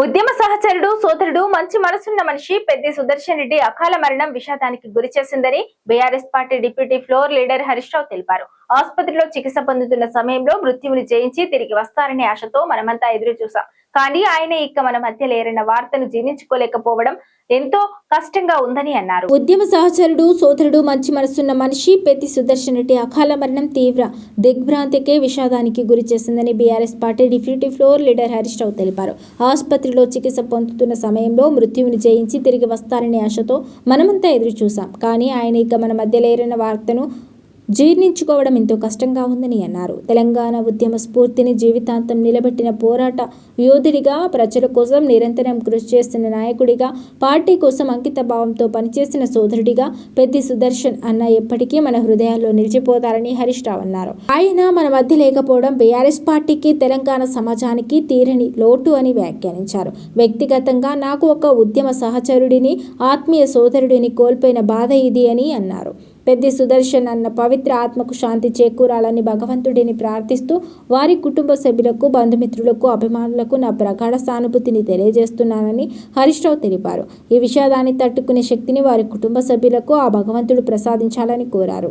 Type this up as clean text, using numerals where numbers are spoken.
ఉద్యమ సహచరుడు సోదరుడు మంచి మనసున్న మనిషి పెద్ది సుదర్శన్ రెడ్డి అకాల మరణం విషాదానికి గురి చేసిందని BRS party deputy floor leader Harish Rao తెలిపారు. ఆసుపత్రిలో చికిత్స పొందుతున్న సమయంలో మృత్యువుని జయించి తిరిగి వస్తారనే ఆశతో మనమంతా ఎదురు చూసాం. కానీ ఆయన ఇక మన మధ్య లేరన్న వార్తను జీర్ణించుకోలేకపోవడం ఎంతో కష్టంగా ఉందని అన్నారు. ఉద్యమ సహచరుడు సోదరుడు మంచి మనసున్న మనిషి పెద్ది సుదర్శన్ రెడ్డి అకాల మరణం తీవ్ర దిగ్భ్రాంతికే విషాదానికి గురి చేసిందని BRS party deputy floor leader Harish Rao తెలిపారు. ఆసుపత్రిలో చికిత్స పొందుతున్న సమయంలో మృత్యువుని జయించి తిరిగి వస్తారనే ఆశతో మనమంతా ఎదురు చూసాం. కానీ ఆయన ఇక మన మధ్య లేరన్న వార్తను జీర్ణించుకోవడం ఎంతో కష్టంగా ఉందని అన్నారు. తెలంగాణ ఉద్యమ స్ఫూర్తిని జీవితాంతం నిలబెట్టిన పోరాట యోధుడిగా, ప్రజల కోసం నిరంతరం కృషి చేస్తున్న నాయకుడిగా, పార్టీ కోసం అంకిత భావంతో పనిచేసిన సోదరుడిగా పెద్ది సుదర్శన్ అన్న ఎప్పటికీ మన హృదయాల్లో నిలిచిపోతారని హరీష్ రావు అన్నారు. ఆయన మన మధ్య లేకపోవడం బీఆర్ఎస్ పార్టీకి, తెలంగాణ సమాజానికి తీరని లోటు అని వ్యాఖ్యానించారు. వ్యక్తిగతంగా నాకు ఒక ఉద్యమ సహచరుడిని, ఆత్మీయ సోదరుడిని కోల్పోయిన బాధ ఇది అని అన్నారు. పెద్ది సుదర్శన్ అన్న పవిత్ర ఆత్మకు శాంతి చేకూరాలని భగవంతుడిని ప్రార్థిస్తూ వారి కుటుంబ సభ్యులకు, బంధుమిత్రులకు, అభిమానులకు నా ప్రగాఢ సానుభూతిని తెలియజేస్తున్నానని హరీష్ రావు తెలిపారు. ఈ విషాదాన్ని తట్టుకునే శక్తిని వారి కుటుంబ సభ్యులకు ఆ భగవంతుడు ప్రసాదించాలని కోరారు.